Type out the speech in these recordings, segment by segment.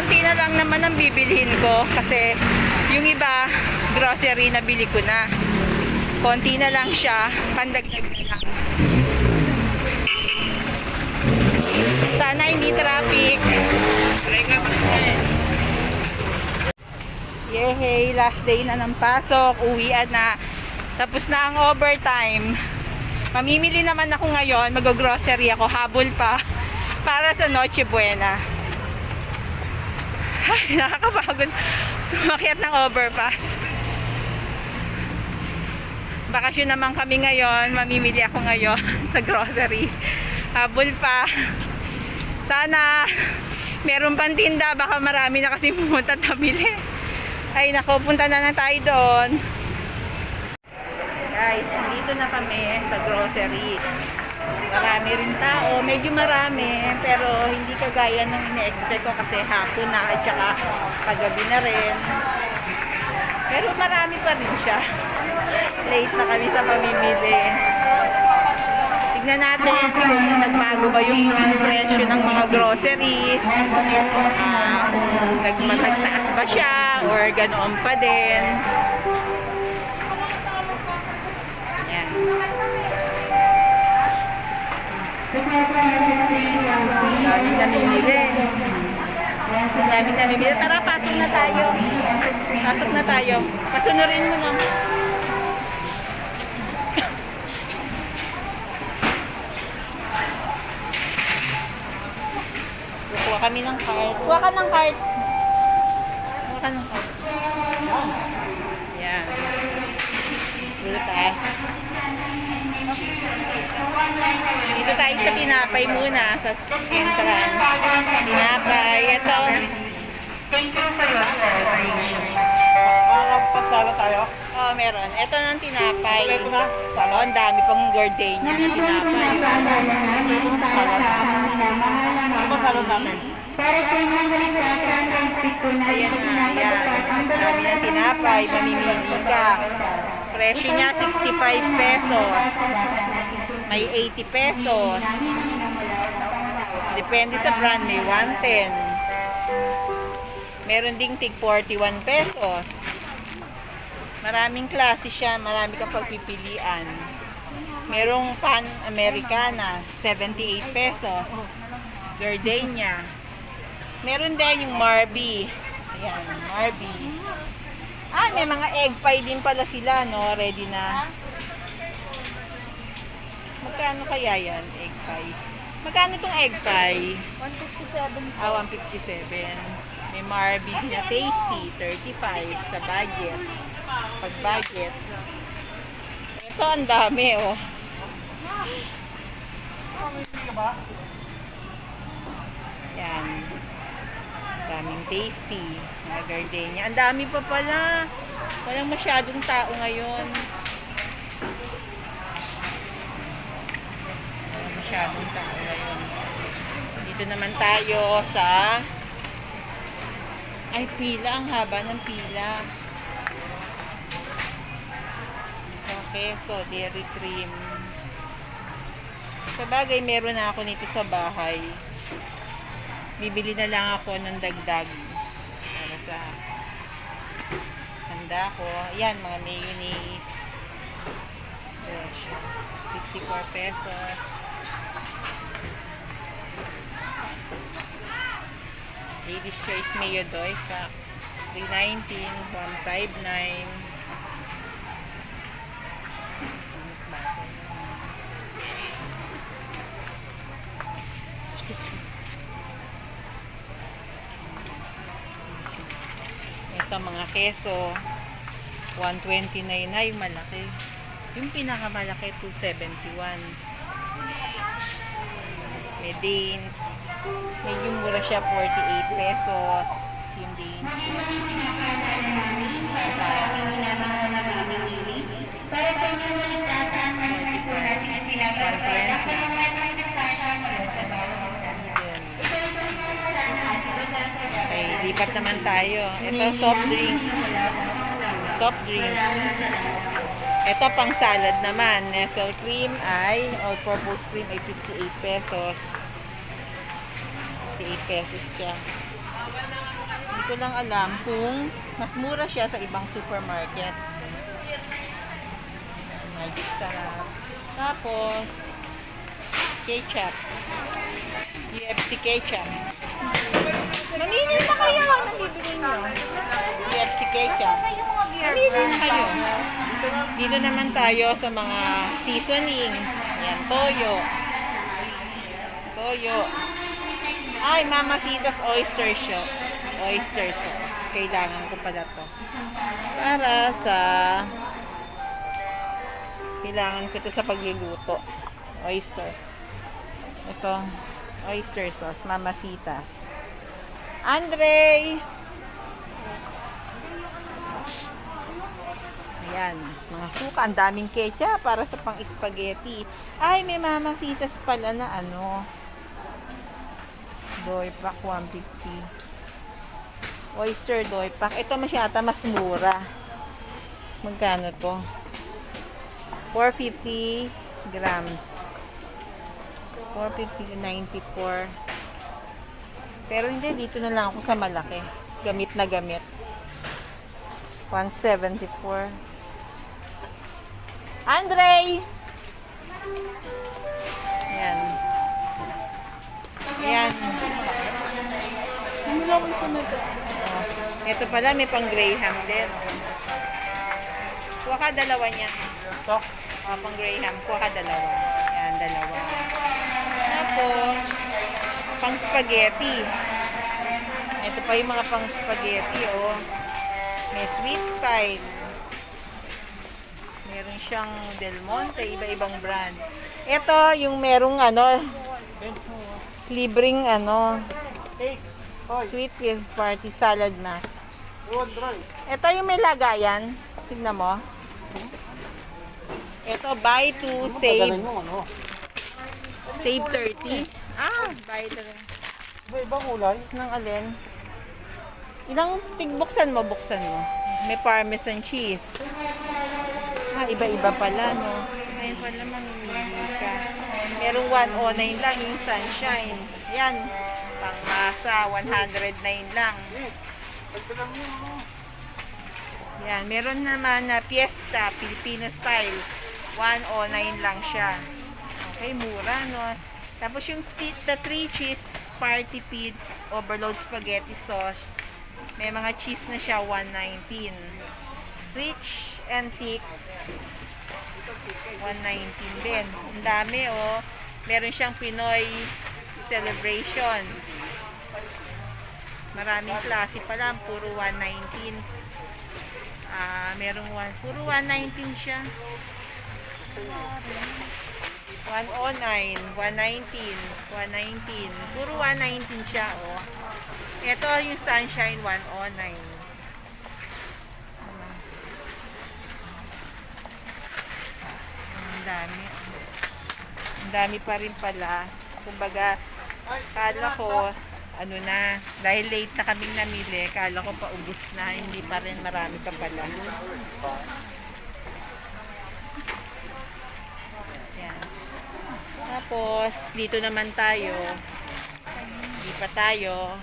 konti na lang naman ang bibilhin ko kasi yung iba, grocery na bili ko na. Konti na lang siya, pandagdag na lang. Sana hindi traffic. Yehey, last day na ng pasok, uwian na. Tapos na ang overtime. Mamimili naman ako ngayon, mag-grocery ako, habol pa para sa Noche Buena. Ay, nakakapagod tumakyat ng overpass. Bakasyon naman kami ngayon, mamimili ako ngayon sa grocery. Habol pa. Sana meron pang tinda, baka marami na kasi pumunta at nabili. Ay nako, punta na tayo doon. Guys, nandito na kami sa grocery. Marami rin tao, medyo marami, pero hindi kagaya ng ine-expect ko kasi hapon na at saka paggabi na rin. Pero marami pa rin siya. Late na kami sa pamimili. Tignan natin kung nagbago ba yung presyo ng mga groceries. Kung nagtaas ba siya or ganoon pa din. Yan. Daming namimili. Daming namimili. Tara, pasok na tayo. Pasok na tayo. Pasunurin mo na. Kuha kami ng card. Kuha ka ng card. Kuha ka ng card. Yan. Brutas. Dito tayo sa tinapay muna. Sa entrance. Tinapay. Ito. Thank you for your collaboration. Pagkala tayo? Oh, meron. Ito ng tinapay. Oh, ang dami pang gordenia na tinapay. Ano salon namin? Para sa inyong maligtasan ang pito na Ayan na, yan. Ang dami ng tinapay. Mamimili ka. Presyo niya 65 pesos. May 80 pesos. Depende sa brand. May 110. Meron ding tig 41 pesos. Maraming klase siya. Marami kang pagpipilian. Merong pan Americana. 78 pesos. Gardenia. Meron din yung Marby. Ayan, Marby. Ah, may mga egg pie din pala sila, no? Ready na. Magkano kaya yan, egg pie? Magkano tong egg pie? 157. Ah, 157. May Marby na tasty, 35 sa budget. Pag budget. Ito, ang dami, oh. Yan. Daming tasty. Mga gardenia. Ang dami pa pala. Walang masyadong tao ngayon. Walang masyadong tao ngayon. Dito naman tayo sa... Ay, pila. Ang haba ng pila. Queso, dairy cream. Sa bagay, meron na ako nito sa bahay. Bibili na lang ako ng dagdag para sa handa ko. Ayan, mga mayonnaise. 54 pesos. Ladies Choice Mayo Doy Pack. 319, 159. Excuse me. Ito mga keso, 129 na yung malaki. Yung pinakamalaki, 271. May Danes. Medyo mura siya, 48 pesos. Yung Danes. Para sa inyong maligtasan, manatili po natin ang pinapagpapalak na mga manifestation mula sa bawat isa. Ito ay sa ating lugar sa Okay, lipat naman tayo. Ito, soft drinks. Soft drinks. Ito, pang salad naman. Nestle cream ay, all-purpose cream ay 58 pesos. 58 pesos siya. Hindi ko lang alam kung mas mura siya sa ibang supermarket. Magic sarap. Tapos, ketchup. UFC ketchup. Mamili na kayo ng bibili nyo. UFC ketchup. Mamili na kayo. Dito naman tayo sa mga seasonings. Yan, toyo. Toyo. Ay, Mamacita's oyster sauce. Oyster sauce. Kailangan ko pala to. Para sa kailangan ko to sa pagluluto. Oyster. Ito. Oyster sauce. Mamacita's. Andre! Ayan. Mga suka. Ang daming ketchup para sa pang-spaghetti. Ay, may Mamacita's pala na ano. Doy pack 150. Oyster doy pack. Ito masyata mas mura. Magkano to? 450 grams. 450, 94. Pero hindi, dito na lang ako sa malaki. Gamit na gamit. 174. Andre! Yan. Yan. Hindi lang ako sunod. Ito pala, may pang Graham din. Kuha ka dalawa niya. Ito. Pang Graham. Kuha ka dalawa. Yan, dalawa. Tapos, pang spaghetti. Ito pa yung mga pang spaghetti, oh. May sweet style. Meron siyang Del Monte, iba-ibang brand. Ito, yung merong ano, libreng ano, Cake. Hoy. sweet with party salad na. Iwan dry. Ito yung may lagayan. Tignan mo. Ito, buy to save. Mo, ano? Save 30. Buy to. Iba-ibang kulay. Nang alin? Ilang tigbuksan mo, buksan mo. May parmesan cheese. Iba-iba pala, no? Ngayon pala mamimili ka. Merong 109 lang yung sunshine. Yan. Pangmasa, 109 lang. Yan. Meron naman na Fiesta, Filipino style. 109 lang siya. Okay, mura, no? Tapos yung the 3 cheese party pizza overload spaghetti sauce. May mga cheese na siya, 119. Rich and thick, 119 din. Ang dami, oh. Meron siyang Pinoy celebration. Maraming klase pa lang. Puro 119. Puro 119 siya. 109, 119, 119. Puro 119 siya, oh. Ito yung sunshine, 109. Ang dami. Ang dami pa rin pala. Kumbaga, kala ko, ano na, dahil late na kaming namili, kala ko paubos na, hindi pa rin, marami pa pala. Yan. Tapos, dito naman tayo. Hindi pa tayo.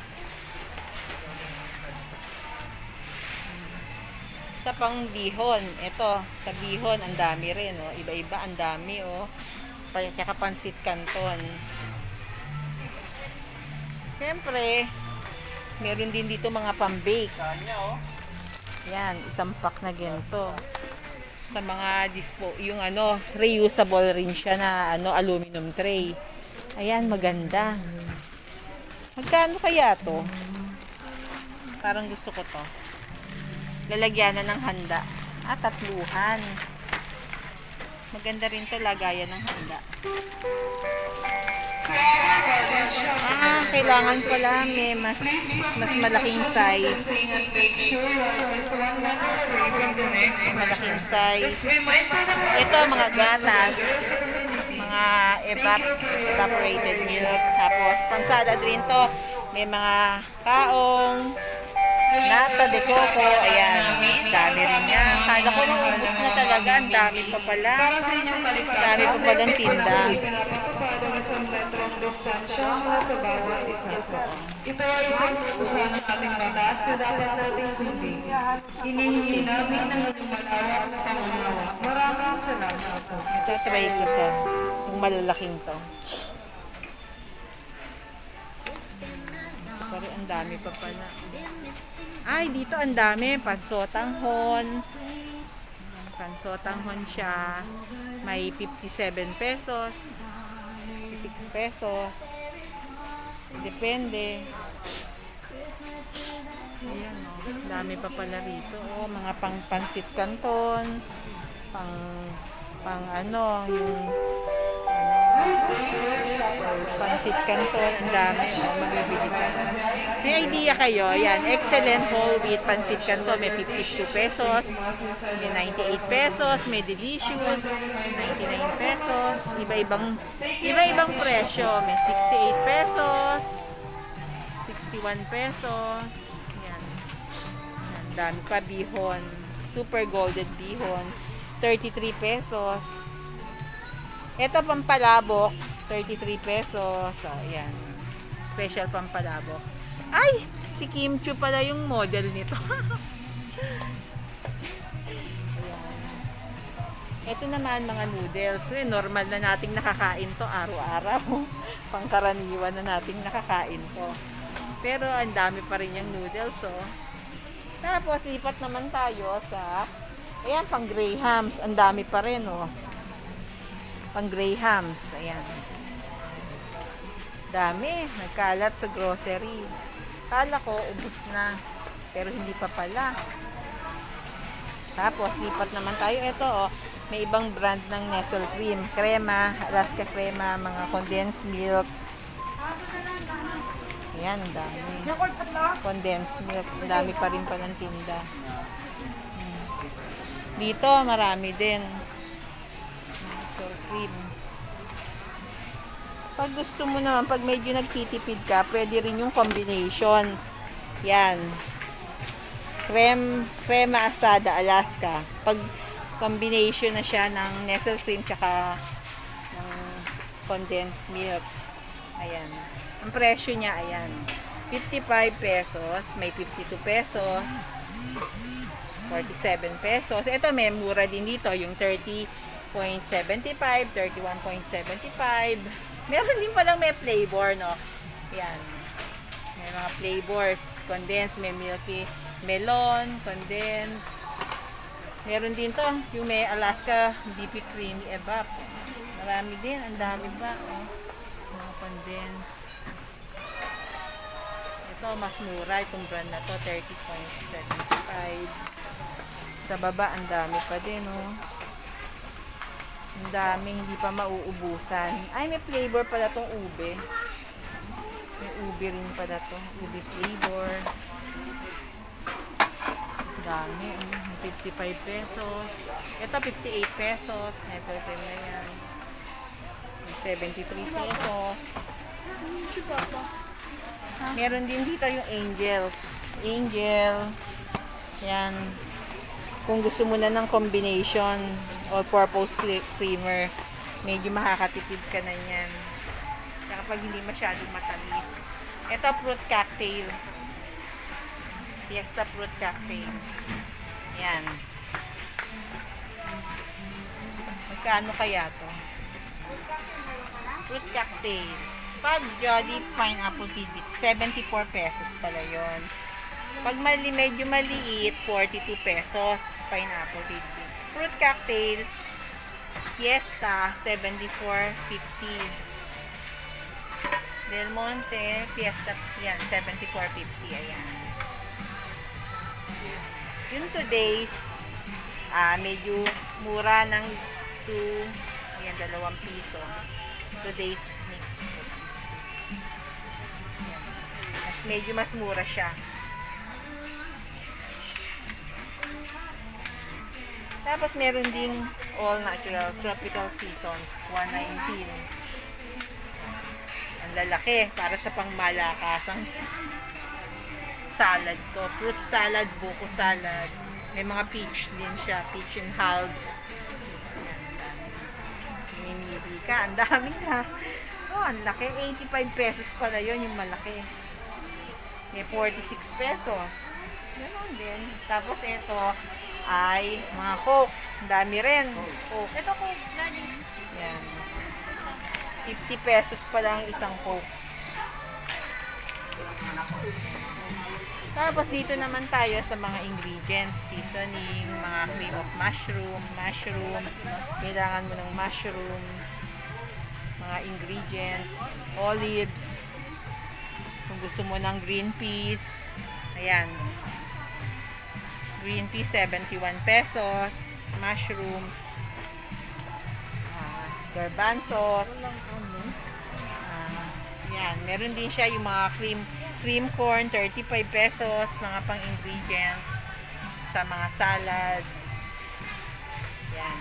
Sa pang bihon. Ito, sa bihon, ang dami rin, oh. Iba-iba, ang dami, oh. Tsaka pansit canton. Siyempre, meron din dito mga pambake. Yan, isang pack na ganito. Sa mga yung ano, reusable rin siya na ano, aluminum tray. Ayan, maganda. Magkano kaya to? Parang gusto ko to. Lalagyan na ng handa. Tatluhan. Maganda rin to, lagayan ng handa. Kailangan pala may mas malaking size. Malaking size. Ito, mga gatas. Mga evaporated milk. Tapos, pang salad rin to. May mga kaong, nata de coco. Ayan. Dami rin yan. Kala ko maubos na talaga. Ang dami pa pala. Dami pa palang tinda. metrong distansya para sa bawat isa. Ito ay isang utusan ng ating batas na dapat nating sundin. Hinihingi namin ng inyong malawak na pangunawa. Maraming salamat po. Ito, try ko to. Yung malalaking to. Pero ang dami pa pala. Ay, dito ang dami. Pansotanghon. Pansotanghon siya. May 57 pesos. 66 pesos. Depende. Ayan, oh. Dami pa pala rito. Oh, mga pansit canton. Pang ano, yung pansit canton, ang dami, oh, mabibili ka. May idea kayo, yan, excellent whole wheat pansit canton, may 52 pesos, may 98 pesos, may delicious, 99 pesos, iba-ibang presyo, may 68 pesos, 61 pesos, yan, dami pa, bihon, super golden bihon, 33 pesos. Ito pampalabok, 33 pesos. So, ayan. Special pampalabok. Ay! Si Kim Chu pala yung model nito. Ayan. Ito naman mga noodles. Normal na nating nakakain to araw-araw. Pangkaraniwan na nating nakakain to. Pero ang dami pa rin yung noodles. Oh. Tapos lipat naman tayo sa ayan, pang Grahams. Ang dami pa rin, oh. Pang Grahams. Ayan. Dami. Nagkalat sa grocery. Kala ko, ubos na. Pero hindi pa pala. Tapos, lipat naman tayo. Ito, oh. May ibang brand ng Nestle Cream. Crema, Alaska Crema, mga condensed milk. Ayan, ang dami. Condensed milk. Ang dami pa rin pa ng tinda. Dito, marami din. Nestle Cream. Pag gusto mo naman, pag medyo nagtitipid ka, pwede rin yung combination. Yan. Crema Asada, Alaska. Pag combination na siya ng Nestle Cream tsaka ng condensed milk. Ayan. Ang presyo niya, ayan. 55 pesos. May 52 pesos. 47 pesos. Ito may mura din dito. Yung 30.75, 31.75. Meron din palang may flavor, no? Yan. May mga flavors. Condensed, may milky melon, condensed. Meron din to. Yung may Alaska Beefy Creamy Evap. Marami din. Ang dami ba? Oh. Mga condensed. Ito, mas mura. Itong brand na to, 30.75. Sa baba, ang dami pa din, oh. Ang daming hindi pa mauubusan. Ay, may flavor pala tong ube. May ube rin pala to. Ube flavor. Ang dami. 55 pesos. Ito, 58 pesos. Nestle Cream na yan. 73 pesos. Meron din dito yung Angels. Angel. Yan. Kung gusto mo na ng combination or purpose creamer, medyo makakatipid ka na yan. Saka pag hindi masyadong matamis. Ito, fruit cocktail. Fiesta fruit cocktail. Yan. Magkano kaya to? Fruit cocktail. Pag Jolly Pineapple Tidbits, 74 pesos pala yon. Pag medyo maliit, 42 pesos. Pineapple Tidbits. Fruit cocktail, Fiesta, 74.50. Del Monte, Fiesta, yan, 74.50. Ayan. Yung today's, medyo mura ng 2, ayan, 2 piso. Today's mix food. Medyo mas mura siya. Tapos meron ding all natural tropical seasons, 119. Ang lalaki para sa pangmalakasang salad to. Fruit salad, buko salad. May mga peach din siya, peach and halves. Mimili ka, ang dami ka. ang laki. 85 pesos pala yun, yung malaki. May 46 pesos. Ganon din. Tapos ito ay mga Coke. Ang dami rin. Coke. Ito ko, Daddy. Yan. 50 pesos pa lang isang Coke. Tapos dito naman tayo sa mga ingredients, seasoning, mga cream of mushroom, kailangan mo ng mushroom, mga ingredients, olives, kung gusto mo ng green peas, ayan. Green peas, 71 pesos, mushroom, garbanzos, yan, meron din siya yung mga cream corn, 35 pesos, mga pang ingredients sa mga salad. Yan.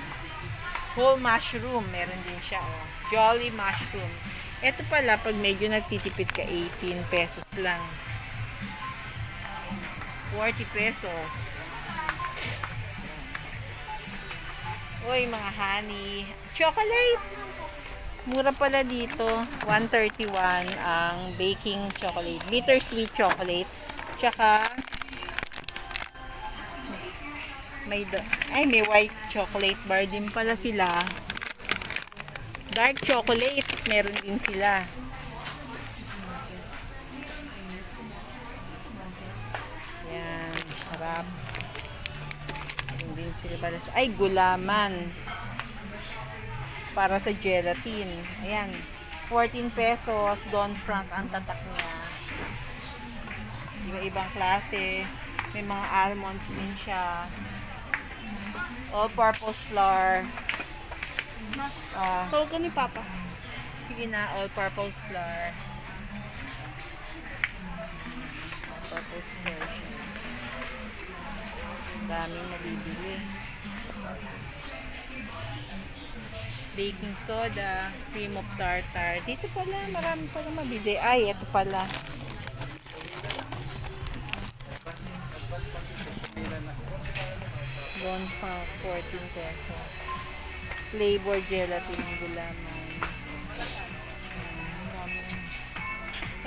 Whole mushroom, meron din siya, oh. Jolly mushroom. Ito pala, pag medyo nagtitipid ka, 18 pesos lang. 40 pesos. Uy, mga honey. Chocolates! Mura pala dito. 131 ang baking chocolate. Bittersweet chocolate. Tsaka, may white chocolate bar din pala sila. Dark chocolate, meron din sila. Yan, harap. Meron din sila pala. Ay, gulaman. Para sa gelatin. Ayan. 14 pesos. Don Frank ang tatak niya. Iba-ibang klase. May mga almonds din siya. All-purpose flour. Tawag ka ni Papa. Sige na, all-purpose flour. All-purpose flour. Daming nabibili. Baking soda, cream of tartar. Dito pala, marami pala mabili. Ay, ito pala. Don pa, 14 pesos. Flavor gelatin ng gulaman.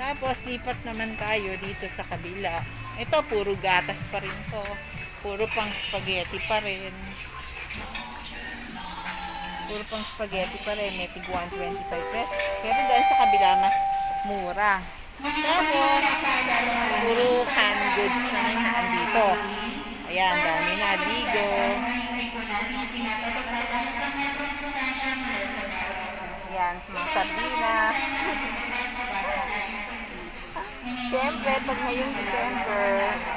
Tapos, lipat naman tayo dito sa kabila. Ito, puro gatas pa rin to. Puro pang spaghetti pa rin. Puro pang spaghetti pa rin. May tig 125 pesos. Pero dahil sa kabila, mas mura. Tapos, puro canned goods na yung dito. Ayan, dami na. Ligo. Ayan, mga sardinas. Siyempre, pag ngayong December,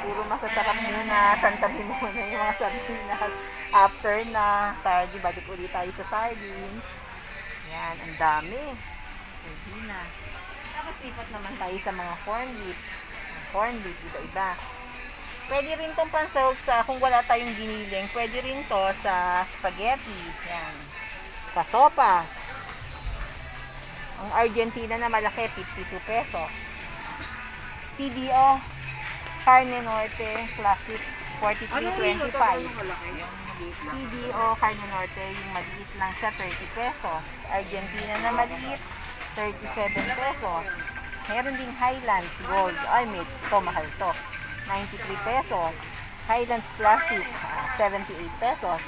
puro masasarap muna. Santabi muna yung mga sardinas. After na, balik ulit tayo sa sardines. Ayan, ang dami. Sardinas. Tapos lipat naman tayo sa mga corn beef. Corn beef, iba-iba. Pwede rin itong pansahog sa, kung wala tayong giniling, pwede rin to sa spaghetti. Yan. Pasopas. Ang Argentina na malaki, 52 pesos. CDO, Carne Norte, Classic, 43.25. CDO, Carne Norte, yung maliit lang siya, 30 pesos. Argentina na maliit, 37 pesos. Meron ding Highlands Gold. Ay, ito, mahal to. 93 pesos. Highlands Classic, 78 pesos.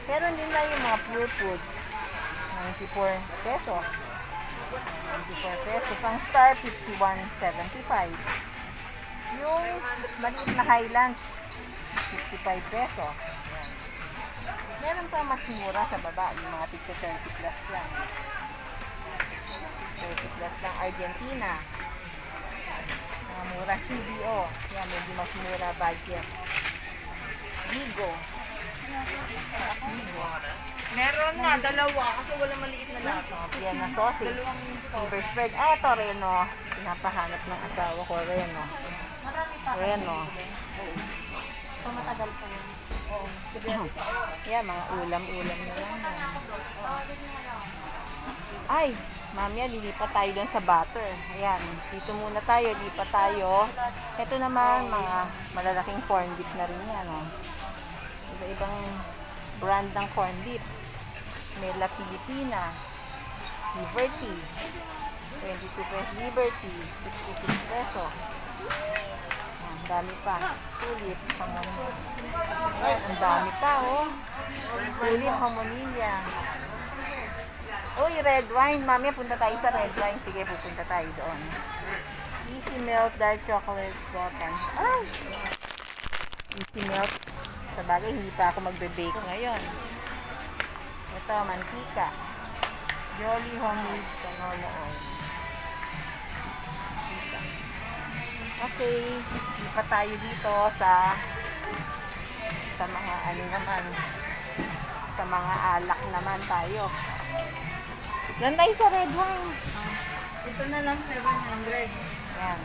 Meron din na yung mga Pure Foods, 94 pesos. 94 pesos. Ang Star, 51.75. Yung maliit na Highlands, 55 pesos. Yan. Meron pa mas mura sa baba, yung mga tigto 30 plus lang. 30 plus lang Argentina. Mga mura CBO. Yan, medyo mas mura budget. Ligo. Ligo. Meron na, dalawa. Kasi wala maliit na lang. Yan na sausage. Liver spread. Ah, ito Reno. Pinapahanap ng asawa ko, Reno. Marami pa. Reno. Pamatagal pa yun. Oo. Yan, mga ulam-ulam na lang. Yan. Ay, mamaya lilipat tayo dun sa butter. Ayan, dito muna tayo, lipat tayo. Ito naman, mga malalaking corn beef na rin yan. Oh. Iba-ibang brand ng corn beef. May La Filipina, Liberty, 22 pesos. Liberty, 66 pesos. Ang dami pa. Tulip, hamon. Ang dami pa, oh. Tulip, hamonilla. Uy, red wine. Mami, punta tayo sa red wine. Sige, pupunta tayo doon. Easy Melt Dark Chocolate Bottom. Ay! Easy Melt. Sa bagay, hindi pa ako magbe-bake ngayon. Ito, mantika. Jolly Homemade Canola Oil. Mantika. Okay. Lipat tayo dito sa mga ano naman. Sa mga alak naman tayo. Doon tayo sa red wine. Ito na lang 700. Yan.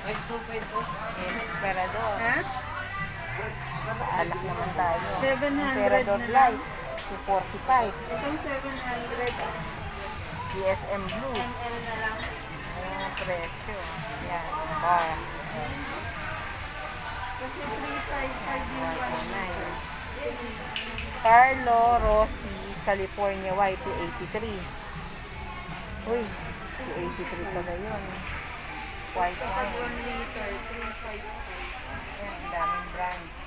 Ay, 2 pesos. Emperador. Ha? Alak naman tayo. 700 Emperador na lang. Light. 245. Itong 700. DSM Blue. ml na lang. Ayan ang presyo. Yan. Bar. Kasi 355 yung one. 119. Carlo Rossi, California White, 283. Uy, 283 pala yun. White Pag wine. 1 liter, 355. Ayan, ang daming brands.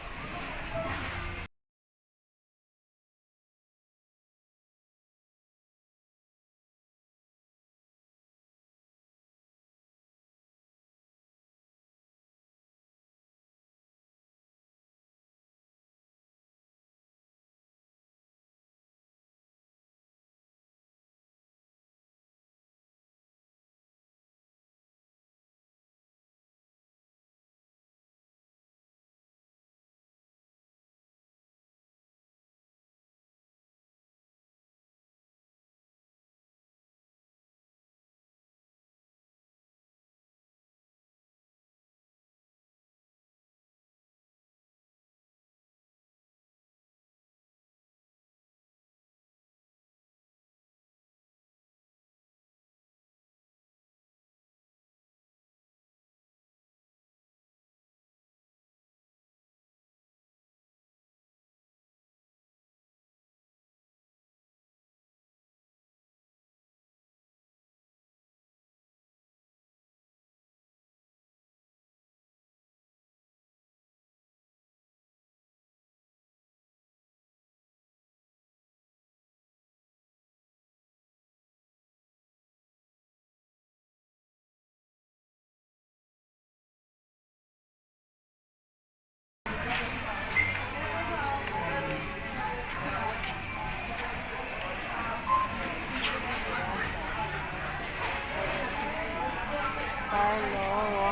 Carlo.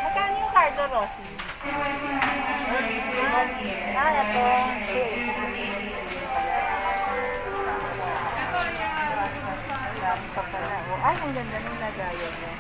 Magkano yung Carlo Rossi? Ito. Ay, ang ganda nung lagayan niya.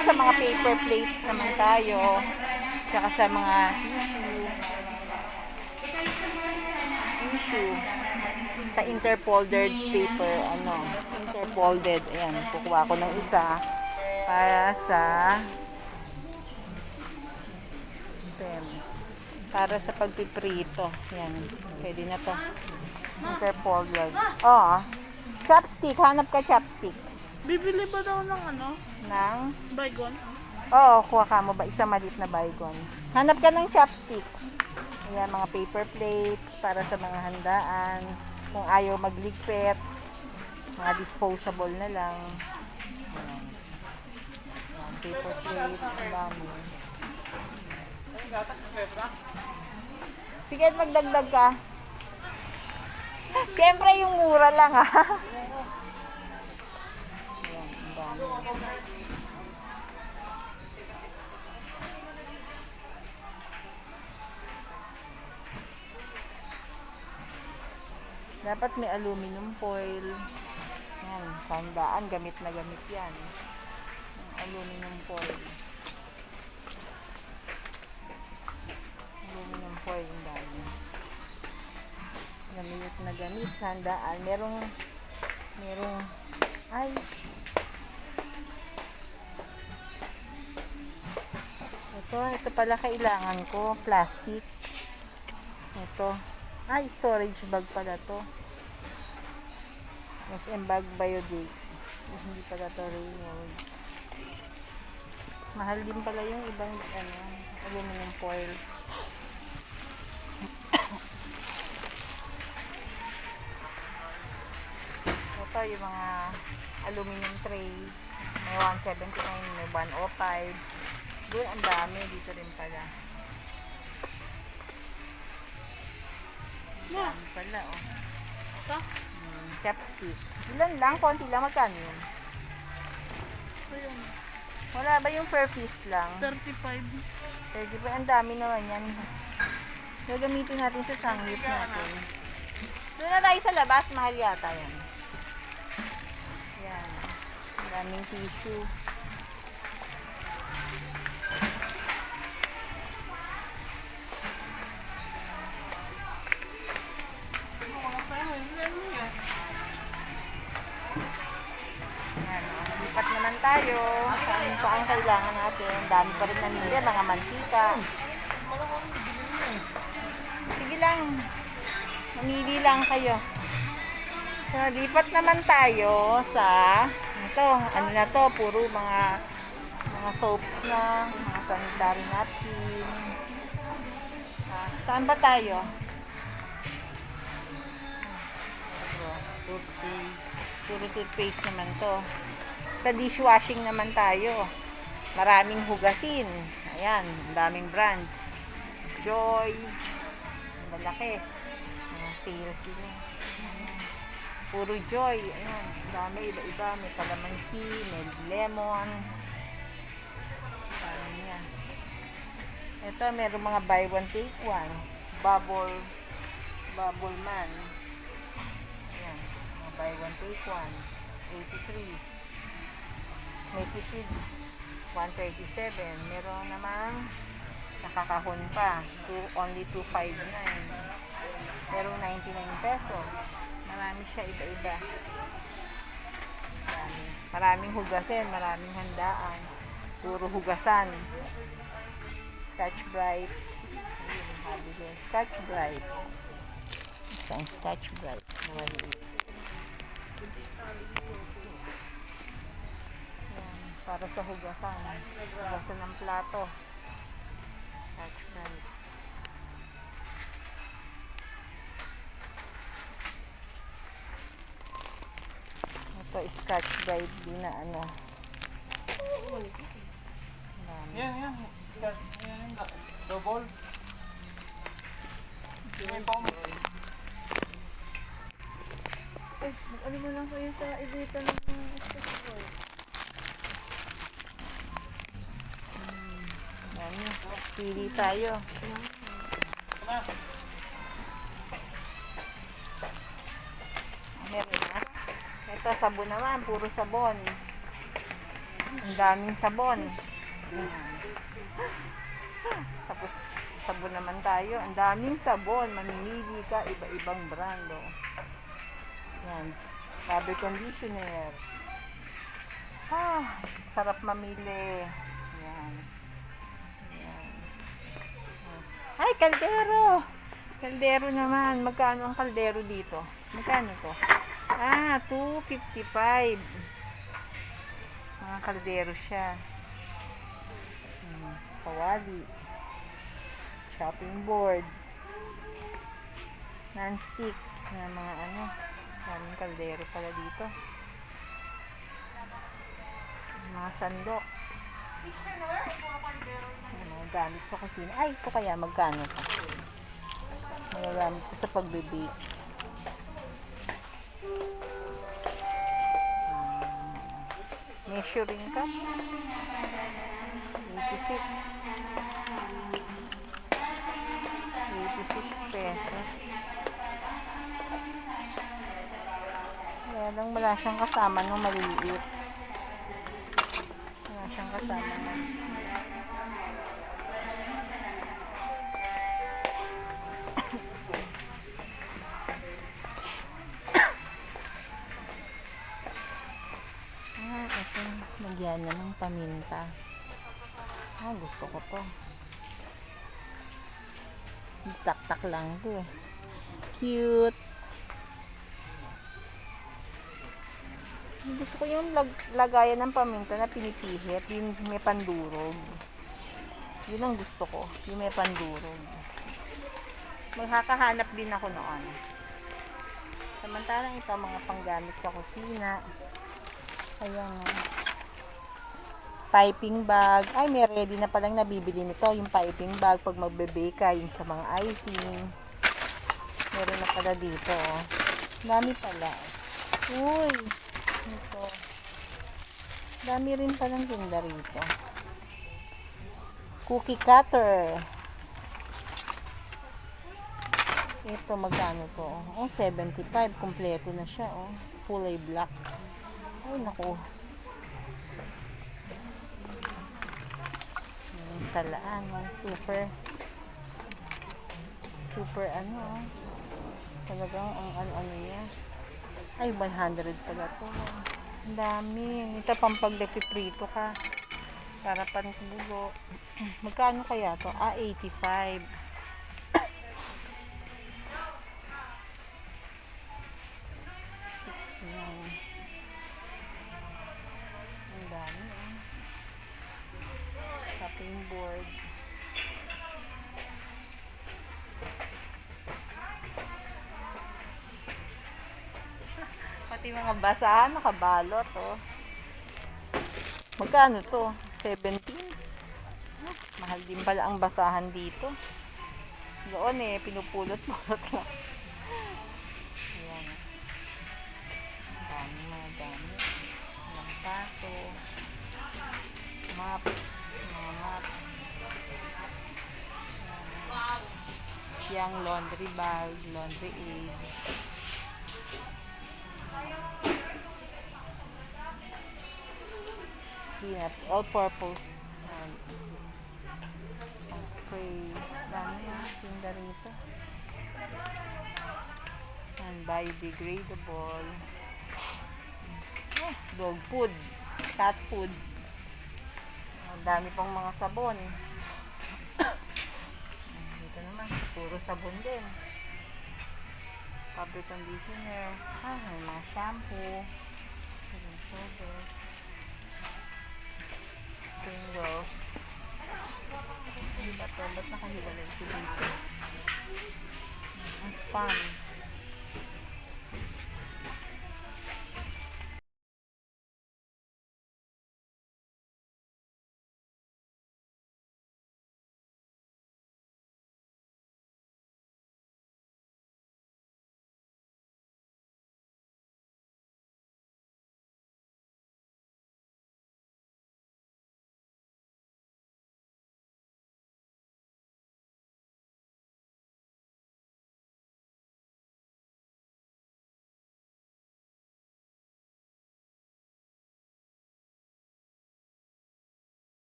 Sa mga paper plates naman tayo. Tsaka sa mga tissue. Sa interfolded paper, interfolded. Ayan, kukuha ko ng isa para sa pagpiprito. Ayan, pwede na to. Interfolded. Chopstick. Hanap ka chopstick. Bibili ba daw ng Ng baygon? Oo, kuha ka mo ba? Isang maliit na baygon. Hanap ka ng chopstick. Ayan, mga paper plates para sa mga handaan. Kung ayaw magligpit, mga disposable na lang. Ayan. Ayan, paper plates, ang dami. Sige, magdagdag ka. Siyempre, yung mura lang, ha? Ayan, ang dami. Dapat may aluminum foil. Yan, tandaan, gamit na gamit yan. Yung aluminum foil. Aluminum foil, ang dami. Gamit na gamit, tandaan. Merong, ito pala kailangan ko, plastic. Ito. Storage bag pala to. SM bag biodate. Hindi pala to Reynolds. Mahal din pala yung ibang aluminum foil. Ito yung mga aluminum tray. May 179, may 105. Doon ang dami, dito rin pala. Dami pala, Ito? Chopstick. Ilan lang? Konti lang. Magkano yun? Ayun. Wala ba yung per piece lang? 35. 30 ang dami naman yan. Gagamitin natin sa sanggip natin. Doon na tayo sa labas. Mahal yata yan. Yan. Ang daming tissue. Lipat naman tayo. Saan pa ang kailangan natin? Dami pa rin namili. Mga mantika. Sige lang. Mamili lang kayo. So, lipat naman tayo sa ito. Ano na to? Puro mga soaps na. Mga sanitary napkin. Saan ba tayo? Puro toothpaste naman to. Sa dishwashing naman tayo. Maraming hugasin. Ayan, ang daming brands. Joy. Malaki. Mga sales sila. Puro Joy. Ayan, ang dami. Iba-iba. May calamansi, may lemon. Ayan yan. Ito, meron mga buy one take one. Bubble man. Ayan. Buy one take one, 83. May tipid, 137. Meron namang nakakahon pa, only 259. Merong 99 pesos. Marami siya, iba-iba. Maraming hugasin, maraming handaan. Puro hugasan. Scotch Brite. Scotch Brite. Isang Scotch Brite. Para sa hugasan ng plato. Scotch Brite. Ito Scotch Brite din na ano. Yan. Double. May pang. Ano mo lang kayo sa ibita ng mga Pili tayo. Meron na. Ito sabon naman, puro sabon. Ang daming sabon. Tapos, sabon naman tayo. Ang daming sabon. Mamimili ka, iba-ibang brand. Oh. Yan. Fabric conditioner. Sarap mamili. Yan. Yan. Ay, kaldero! Kaldero naman. Magkano ang kaldero dito? Magkano to? 255. Mga kaldero siya. Kawali. Chopping board. Non-stick. Mga daming kaldero pala dito. Mga sandok. Mga gamit sa kusina. Ay, ito kaya magkano to? Mga gamit ko sa pagbe-bake. Measuring cup. 86. 86 pesos. Kaya lang wala siyang kasama nung maliliit. Wala siyang kasama nung. Ito. Nagyan na ng paminta. Gusto ko to. Tak-tak lang to eh. Cute. Gusto ko yung lagayan ng paminta na pinipihit. Yung may pandurog. Yun ang gusto ko. Yung may pandurog. Magkakahanap din ako noon. Samantalang ito mga panggamit sa kusina. Ayan. Piping bag. Ay, may ready na palang nabibili nito. Yung piping bag pag magbe-bake ka. Yung sa mga icing. Meron na pala dito. Dami pala. Uy. Ito. Dami rin palang tinda rito. Cookie cutter. Ito, magkano to? 75. Kompleto na siya. Kulay black. Ay, naku. Salaan. Super talagang ang ano niya. Ay, 100 pala to. Ang dami. Ito pang pagdepiprito ka. Para panbulo. Magkano kaya to? 85. Ang dami. Chopping board. Pati mga basahan, nakabalot, Magkano to? 17? Mahal din pala ang basahan dito. Doon pinupulot-pulot lang. Ayan. Dami, mga dami. Mga paso. Maps. Mga maps. Yang laundry bag, laundry aid. Cleanup, all-purpose. Ang spray. Dami tinda rito. And biodegradable. Dog food. Cat food. Ang dami pang mga sabon. Dito naman, puro sabon din. Fabric conditioner. May mga shampoo. Sodas. Pringles. Hindi ba ito? Ba't nakahiwalay ito dito? Ang spam.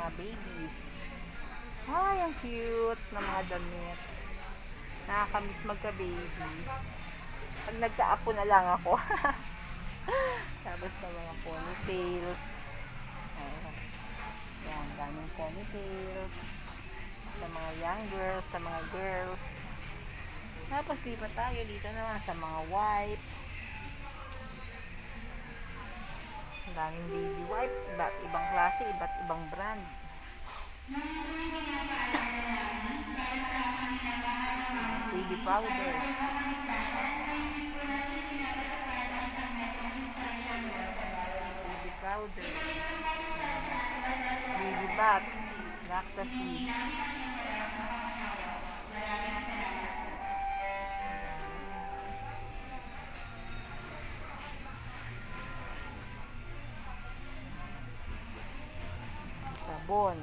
mga babies. Ay, ang cute na mga damit. Nakakamiss magka-baby. Pag nagkaapo na lang ako. Tapos na mga ponytails. Ayan. Yan, daming ponytails. Sa mga young girls, sa mga girls. Tapos di pa tayo dito naman sa mga wipes. Ang daming baby wipes, iba't ibang klase, iba't ibang brand. Baby powder. Baby powder. Baby bath. Lactacy. Sabon.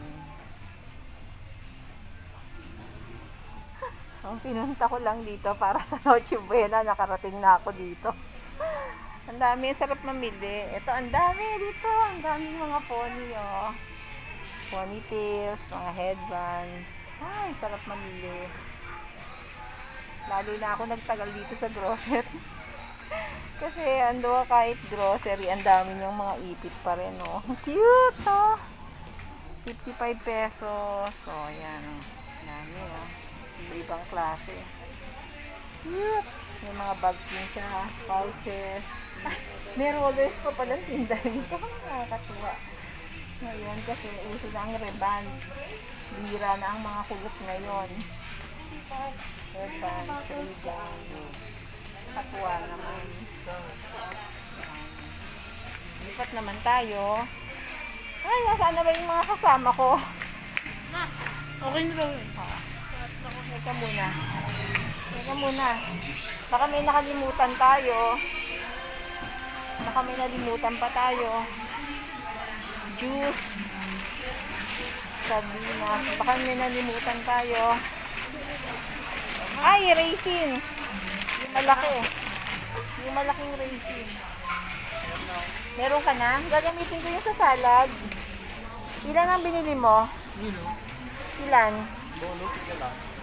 Ang pinunta ko lang dito para sa Noche Buena, nakarating na ako dito. Ang dami, sarap mamili. Ito, ang dami dito. Ang daming mga pony, oh. Ponytails, mga headbands. Ay, sarap mamili. Lalo na ako nagtagal dito sa grocery. Kasi ando kahit grocery, ang dami niyang mga ipit pa rin, oh. Cute, oh. 55 pesos. So, ayan, oh. Dami, oh. Ibang klase. Cute. May mga bags din siya, pouches. May rollers pa palang tinda nito. Nakakatuwa. Ngayon kasi uso na ang reband. Bira na ang mga kulot ngayon. Reband, reband. Nakakatuwa naman. Lipat naman tayo. Ay, nasaan na ba yung mga kasama ko? Okay na lang. Teka muna. Teka muna. Baka may nakalimutan tayo. Baka may nalimutan pa tayo. Juice. Sardinas. Baka may nalimutan tayo. Ay, raisin. Yung malaki. Yung malaking raisin. Meron ka na? Gagamitin ko yung sa salad. Ilan ang binili mo? Ilan?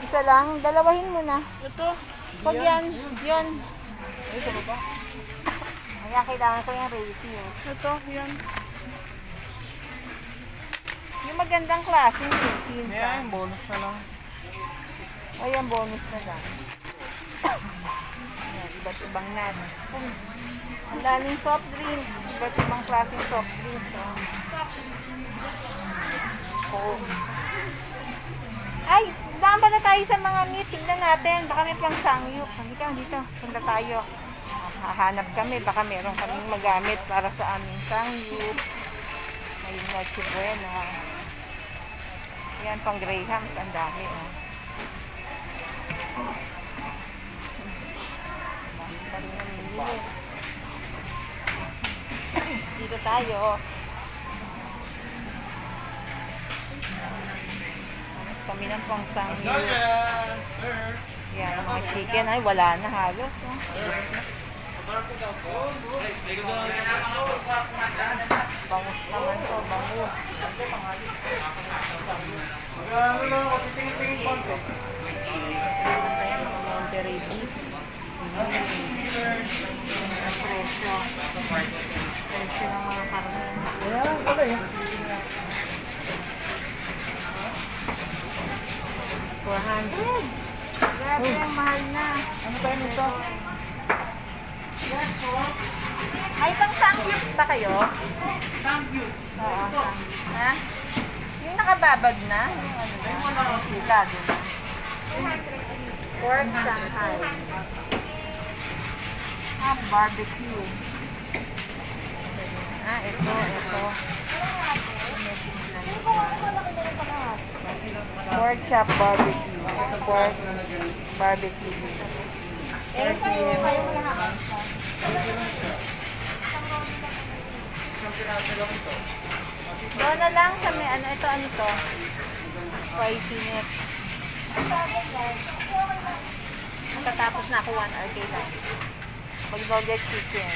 Isa lang? Dalawahin mo na. Ito. Pag yan, yun. Kaya kailangan ko yung raisin. Ito. Yan. Yung magandang klaseng raisin. Yan, bonus na lang. O yung bonus na lang. Yan, iba't ibang nuts. Ang daming soft drinks. Iba't ibang klaseng soft drinks. Oh. Ay, daan ba na tayo sa mga meat? Tignan natin. Baka may pang sangyup. Halika dito. Punta tayo. Hahanap kami. Baka meron kaming magamit para sa aming sangyup. Ngayong Noche Buena. Yan, pang Grahams. Ang dami, oh. Dami pa rin namimili. Dito tayo. Hanap kami ng pang sangyup. Yan, mga chicken. Ay, wala na halos, oh. Bangus naman to, bangus. Ayan, mga Monterey beef. Ang presyo. Presyo ng mga karne. Ayan, pala yun. 400. Grabe, ang mahal na. Ano tayo nito? Ay, pang sangyup ba kayo? Sangyup. Oo, sangyup. Ha? Yung nakababag na? Yung ano na? Lado na. Pork Shanghai. Ah, barbecue. Ah, ito. Pork chop barbecue. Pork barbecue. Doon na lang sa may ano, ito spicy net. Matatapos na ako 1 hour lang. Mag-burger chicken.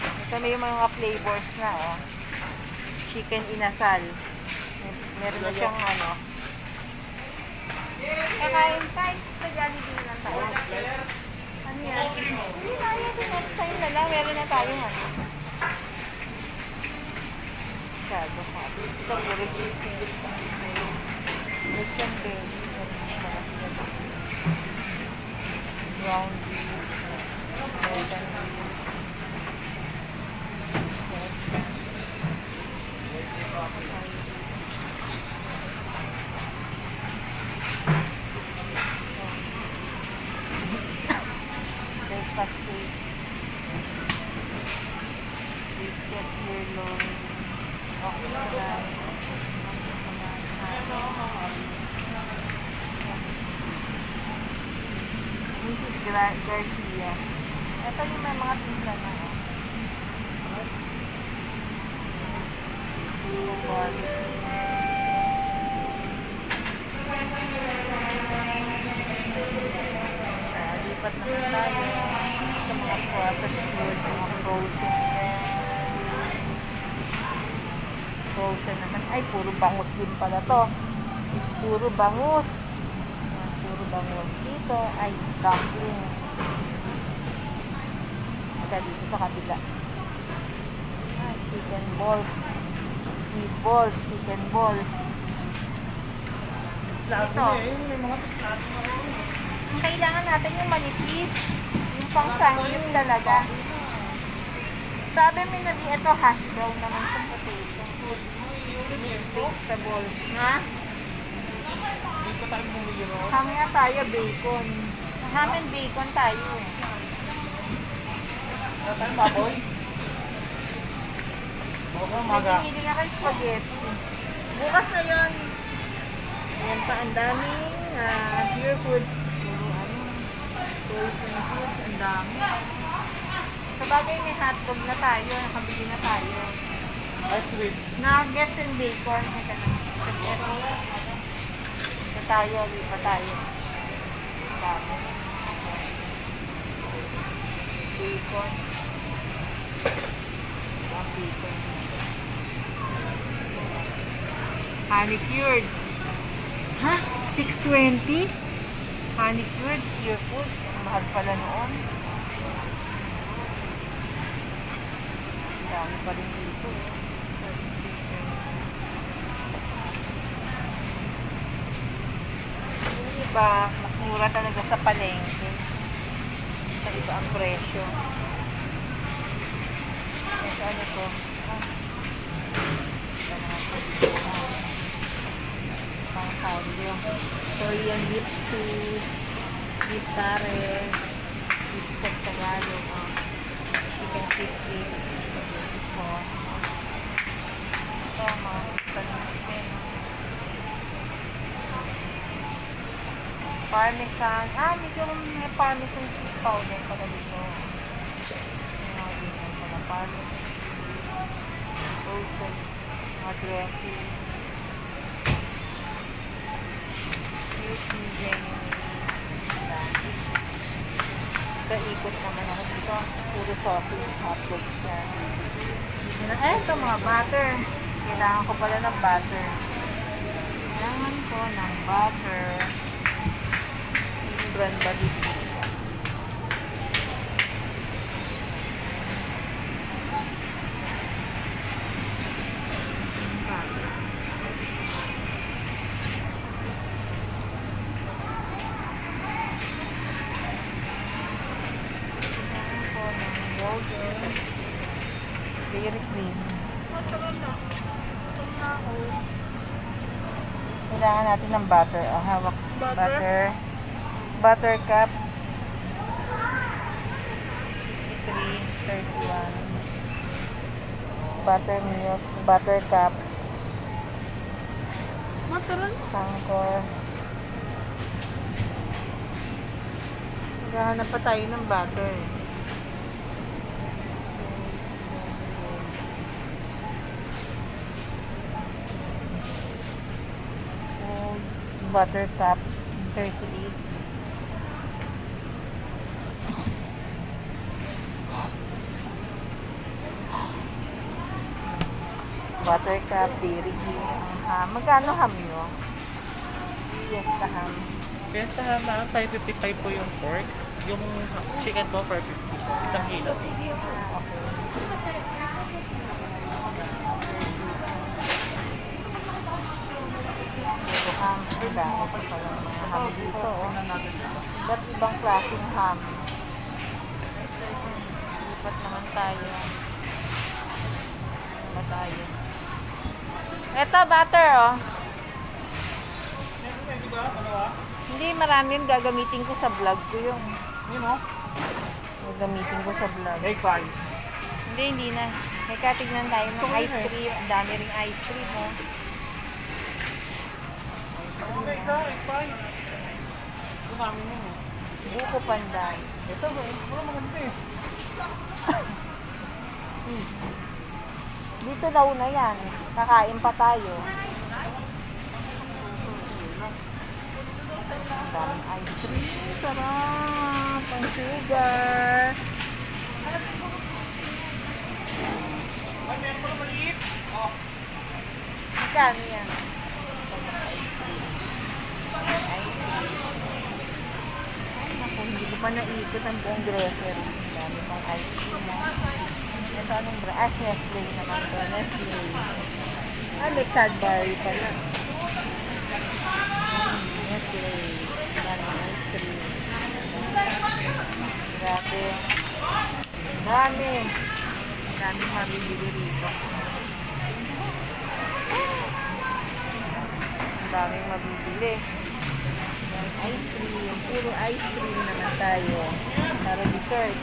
Ito may mga flavors na, oh. chicken inasal. Meron na siyang ano. Kakain sa Jollibee na lang tayo. Ano yan? Hindi na yan. Next time na lang. Meron na tayong ano. Masyado ka. Ito, puro chicken. Lechon belly. Meron na pala sila sa ground beef. American beef. Breakfast cake. Biscuit, sirloin. Okra. Mrs. Garcia. Ito yung may mga timpla na. Lipat naman tayo sa mga processed food, mga frozen. Frozen naman. Ay, puro bangus din pala to. Puro bangus. Ayan, puro bangus. Dito ay dumpling. Ika dito sa kabila. Ay, chicken balls. Sweet balls, chicken balls. Ito. May mga plato na rin. Ang kailangan natin yung manipis. Yung pang sandwich talaga. Sabi mo na ito hash brown naman itong potato. Vegetables. Ha? Hindi ko tayo bumili ron. Ham nga tayo, bacon. Ham and bacon tayo eh. Wala tayong baboy. Baka May maga. pinili nga kayo spaghetti. Bukas na yon. Ayan pa, ang daming pure foods. Puro ano, frozen foods, ang dami. Sabagay may hotdog na tayo, nakabili na tayo. Ice cream. Nuggets and bacon. Ito na. Ito tayo, lipa tayo. Dami. Bacon. Ang bacon. Honey cured. Ha? 620? Honey cured, pure foods. Ang mahal pala noon. Ang dami pa rin dito. Yung iba, mas mura talaga sa palengke. Sa iba ang presyo. Ito ano to? Ito na pang cardio. Korean beef stew, beef pares, beef steak Tagalog, chicken crispy, spaghetti sauce. Ito, mga chicken. Parmesan. May parmesan cheese powder pala dito. Mga ganyan pala. Parmesan. Roasted. Mga dressing. Ito, ikot naman ako dito. Puro sausage, hotdogs yan. Ito mga butter. Kailangan ko pala ng butter. Kailangan ko ng butter. Yung brand ba dito? Dairy cream. Kailangan natin ng butter. Hawak. Butter. Butter cup. 3.31. Butter milk. Butter cup. Sangkor. Maghahanap pa tayo ng butter. Butter cup 38. Buttercup, Dairy King, magkano ham nyo? Yes, the ham. Fiesta ham na 555 po yung pork. Yung chicken po 450 po. Isang kilo. Ito ham, diba? Ito pala mga ham dito, oh. Ba't ibang klaseng ham? Lipat naman tayo. Lipat tayo. Ito, butter, oh. Hindi, marami yung gagamitin ko sa vlog ko yung. Yun o. Gagamitin ko sa vlog. Egg pie. Hindi na. May katignan tayo ng ice cream. Ang dami ring ice cream, oh. Okay, isa. Egg pie. Dumami mo. Buko pandan. Ito, Wala maganda eh. dito daw na yan. Kakain pa tayo. Ang daming ice cream. Sarap. Ang sugar. Ay, meron ko na maliit. Oh. Magkano yan? Ice cream. Ay, naku, hindi ko pa naikot ang buong grocery. Ang dami pang ice cream, oh. Ito anong brand? Nestle naman to. Nestle. May Cadbury pala. Nestle. Dami ice cream. Grabe. Dami. Dami mabibili rito. Ang daming mabibili. Yan, ice cream. Puro ice cream naman tayo. Para dessert.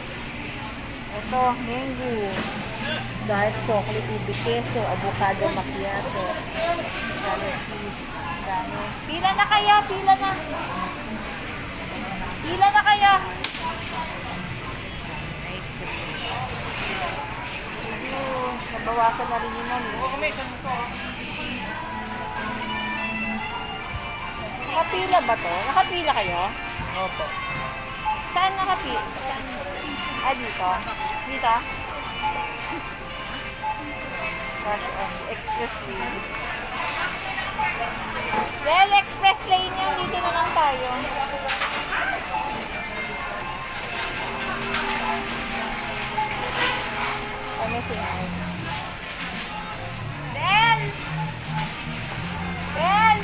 Ito, mango. Dark chocolate, ube queso, avocado macchiato. Salad cheese. Ang dami. Pila na kayo, pila na. Pila na kayo. Ice cream. Ayun, nabawasan na rin yun namin. Nakapila ba to? Nakapila kayo? Opo. Saan nakapila? Saan? Ah, dito? Dito? Cash on express lane. Well, express lane yan. Dito na lang tayo. Ano siya? Del! Del!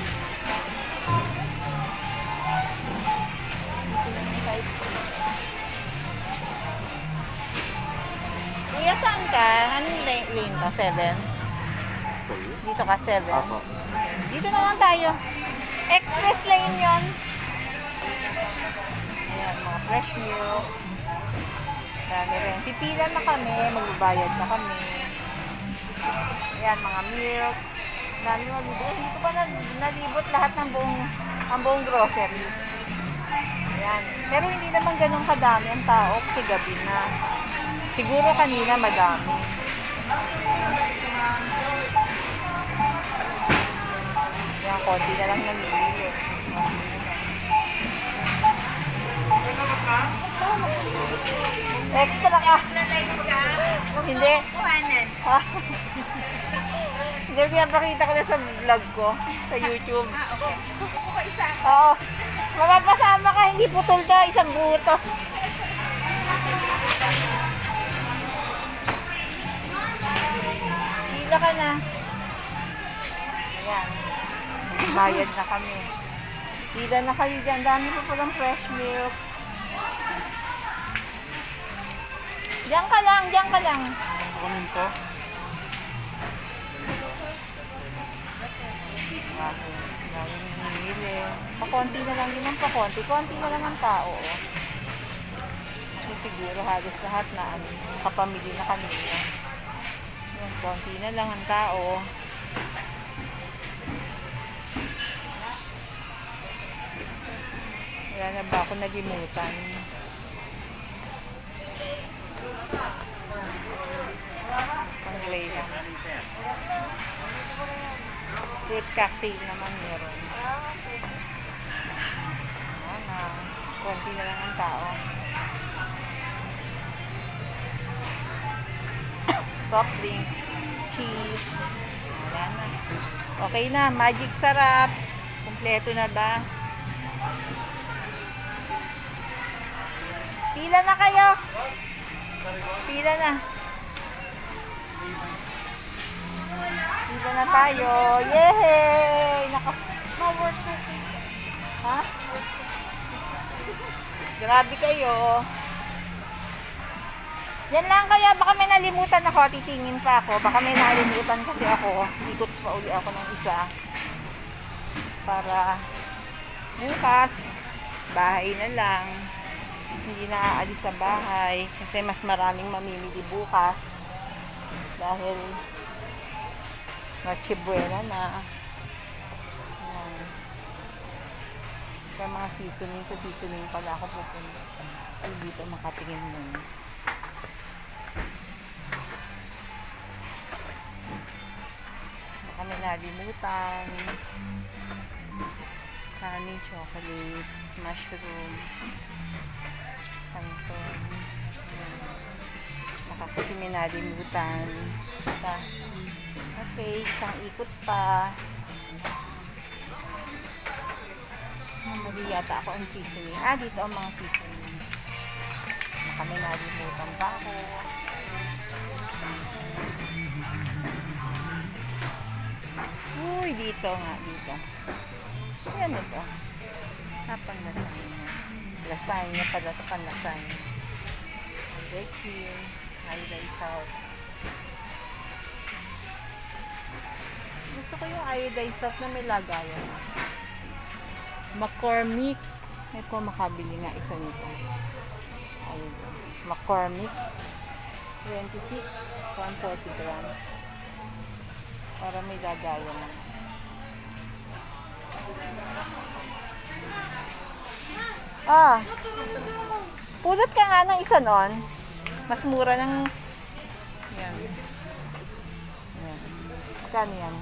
Kuya, saan ka? Anong lane to? 7? Dito ka, 7? Opo. Dito na lang tayo. Express lane yon. Ayan, mga fresh milk. Dami rin. Pipila na kami, magbabayad na kami. Ayan, mga milk. Dami mga libot. Hindi ko pa nalibot lahat ng buong grocery. Ayan. Pero hindi naman ganun kadami ang tao kasi gabi na. Siguro kanina madami. Ayan, konti na lang namimili. Extra ka. Hindi. Ha? Hindi, pinapakita ko na sa vlog ko. Sa YouTube. Oo. Mapapasama ka, hindi putol to. Isang buto. Pila ka na. Ayan. Bayad na kami. Pila na kayo dyan. Dami pa palang fresh milk. Diyan ka lang, diyan ka lang. Kunin ko. Daming hinihili. Pakonti na lang din ang pakonti. Konti na lang ang tao. Oh. Kasi siguro halos lahat na kapamili na kanina. Yun, konti na lang ang tao. Wala na ba ako nagimutan? Pang-lay lang. Fruit cocktail naman meron. Ano, konti na lang ang tao. Soft drink, cheese, Okay na, magic sarap. Kumpleto na ba? Pila na kayo. Pila na. Pila na tayo. Yay! Ma-work na. Ha? Grabe kayo. Yan lang kaya. Baka may nalimutan ako. Titingin pa ako. Baka may nalimutan kasi ako. Ikot pa uli ako ng isa. Para bukas, bahay na lang. Hindi na aalis sa bahay. Kasi mas maraming mamimili bukas. Dahil Noche Buena na. Ayan. Sa mga seasoning pala ako pupunta. Ay, dito makatingin muna. Baka may nalimutan. Honey, chocolate, mushroom, canton. Baka kasi may nalimutan. Okay, isang ikot pa. Mali yata ako ang seasoning. Dito ang mga seasoning. Baka may nalimutan pa ako. Uy, dito nga, dito. Ayan ito. Napang lasagna. Lasagna pala ito, pan lasagna. Baking, iodized salt. Gusto ko yung iodized salt na may lagayan. McCormick. Ito, makabili nga isa nito. Ayun. McCormick. 26, 140 grams. Para may lagayan na. Pulot ka nga ng isa nun. Mas mura ng... Yan. Yan. Magkano yan?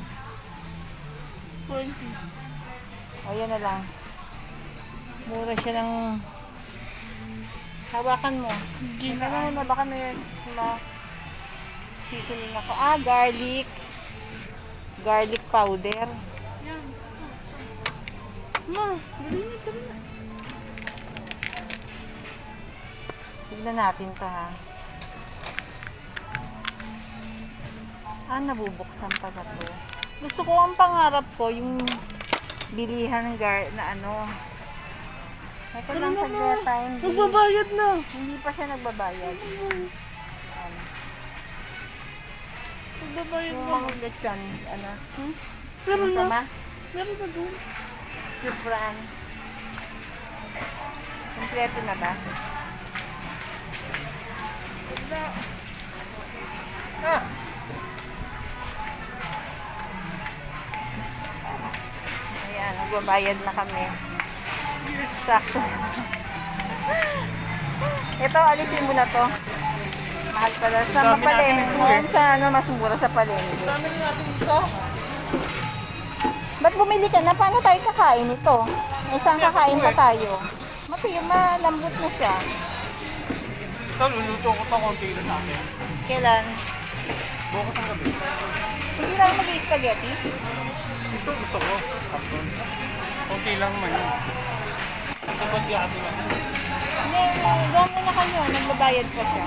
40. O, yan na lang. Mura siya ng... Hawakan mo. Ano na, baka may... Seasoning ako. Garlic. Garlic powder. Ma, balik ka na. Tignan natin to ha. Nabubuksan pala to. Gusto ko ang pangarap ko yung bilihan ng na ano. Ito lang sa time. Magbabayad na. Hindi pa siya nagbabayad. Magbabayad Yung na. mga lechon, ano? Meron Yung na. tamas, Meron na doon. Sufran. Kompleto na ba? Ayan, nagbabayad na kami. Sakto. Ito, alisin mo na to. Mahal pala. Sa palengke. Sa ano, mas mura sa palengke. Ba't bumili ka na? Paano tayo kakain ito? May isang kakain pa tayo. Mati, malambot na siya. Ito, luluto ko ito konti na sa akin. Kailan? Bukas ang gabi. Hindi lang mag-spaghetti? Ito gusto ko. Kapon. Konti lang naman yun. Ito ba di atin lang? Hindi, gawin mo na kayo. Nagbabayad pa siya.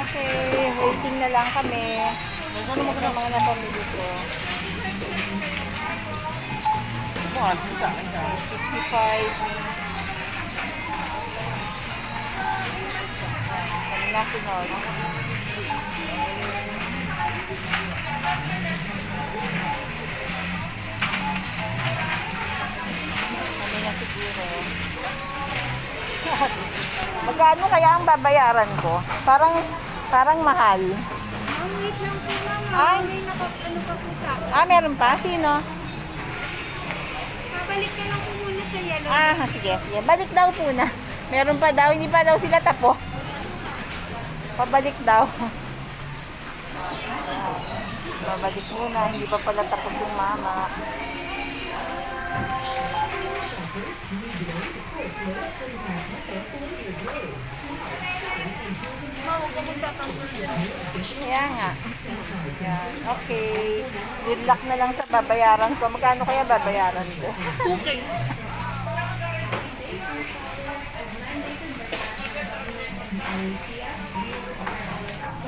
Okay, waiting na lang kami. Ano mo na mga napamili ko? Bukan, sa akin ka. 55. Kami na sunod. Kami na siguro. Magkano kaya ang babayaran ko? Parang mahal. Ma'am, wait lang po, ma'am. Ay. May ano pa po sa akin. Meron pa? Sino? Babalik ka lang po muna sa yellow. Sige. Balik daw po na. Meron pa daw, hindi pa daw sila tapos. Pabalik daw. Babalik muna, hindi pa pala tapos yung mama. Kaya nga. Yan. Okay. Good luck na lang sa babayaran ko. Magkano kaya babayaran ko? Okay.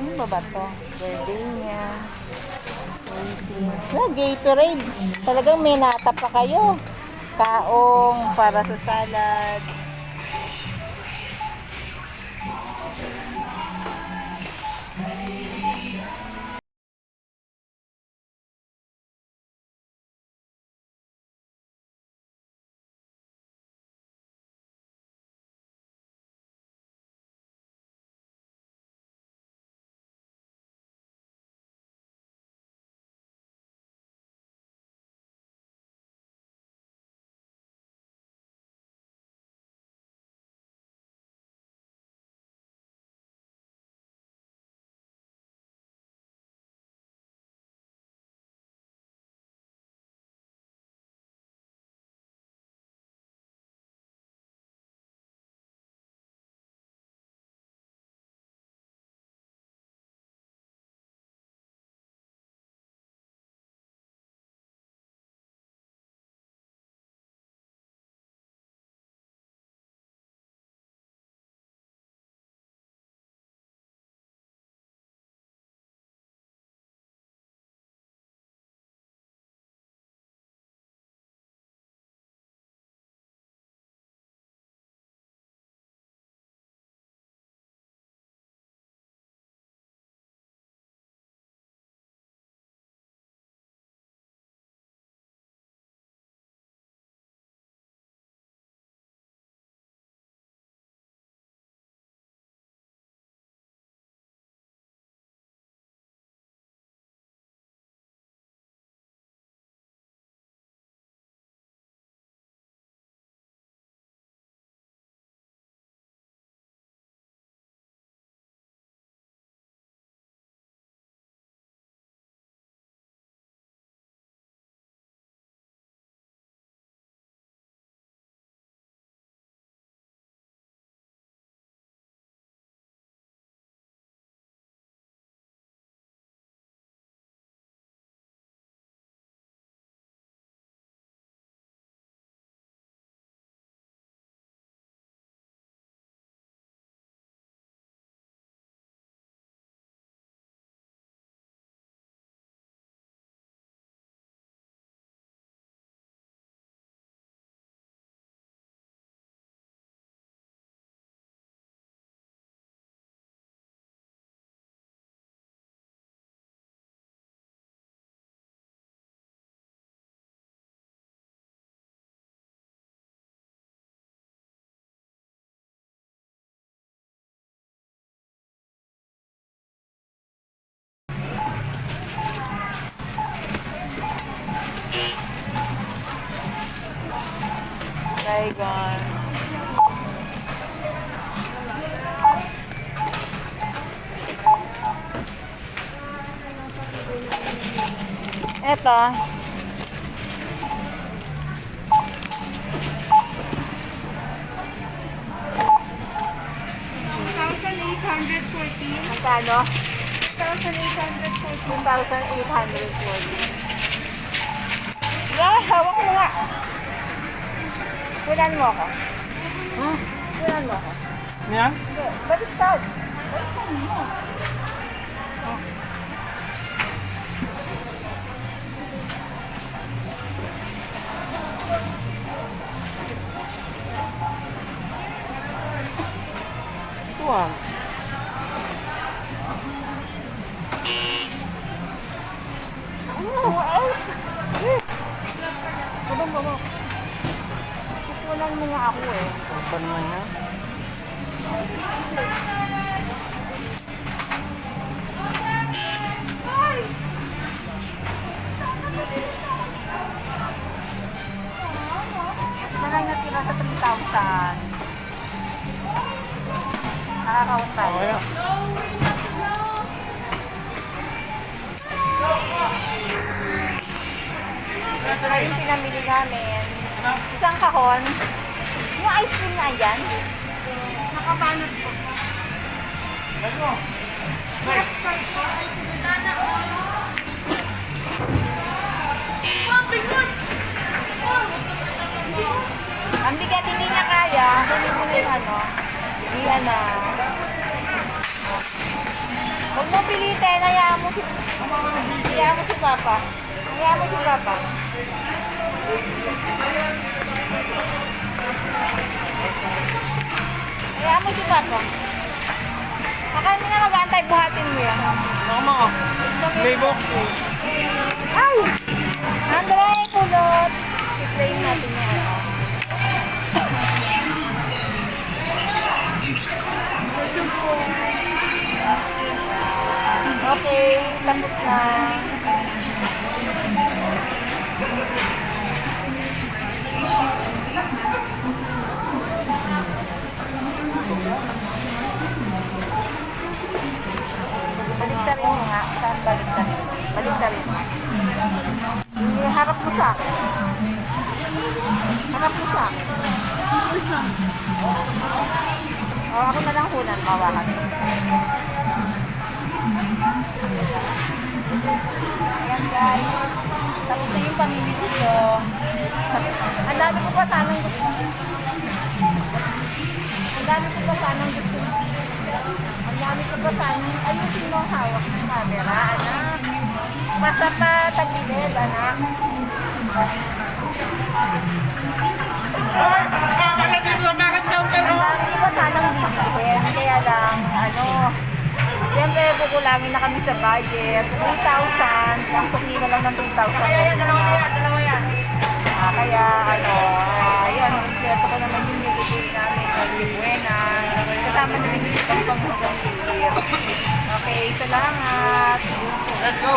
Ano ba ba to? Gardenia. Raisins. No, Gatorade. Talagang may nata pa kayo. Kaong para sa salad. Saigon. Eto. Magkano? 2,840. Yeah, hawak mo nga. Kunan mo ako. Kunan mo ako. Yan? Hindi, baliktad. Baliktad mo. Ito ah. Ano? Ay! Yes! Kulong mo. Kukunan mo nga ako eh. Kapan mo yan? Na lang natira sa 3,000. Nakakawin tayo. Okay na. Ito na yung pinamili namin. Isang kahon. Yung ice cream na andyan. Nakabanat po. Let's go. Yes, po. Sana all. Yan na. Huwag mo pilitin. Hayaan mo si Papa. Hayaan mo si Papa. Hayaan mo si Papa. Kakain mo na mag-aantay, buhatin mo yan. Mama, flavor. Ay! Andre, pulot! I-play natin yan. Okay, tapos na. Baliktarin mo nga. Saan baliktarin? Baliktarin. Hindi, harap mo sa akin. Harap mo sa akin. O, ako na lang hunan. Mawakan. Ayan guys. Tapos na yung pamimili ko. Ang dami ko pa sanang gusto. Ang dami ko pa sanang gusto. Ang dami ko pa sanang ayusin mo ang hawak ng camera, anak. Basta pa tagilid, anak. Hoy! Bakit dito? Bakit counter? Ang dami ko pa sanang bibilhin. Kaya lang, siyempre kukulangin na kami sa budget. 3,000. Ang sukli na lang ng 3,000. Dalawa yan. Kaya, yun, ito ko naman yung nilibili namin. Yung buena. Kasama na rin yung pang-hanggang year. Okay, salamat. Let's go!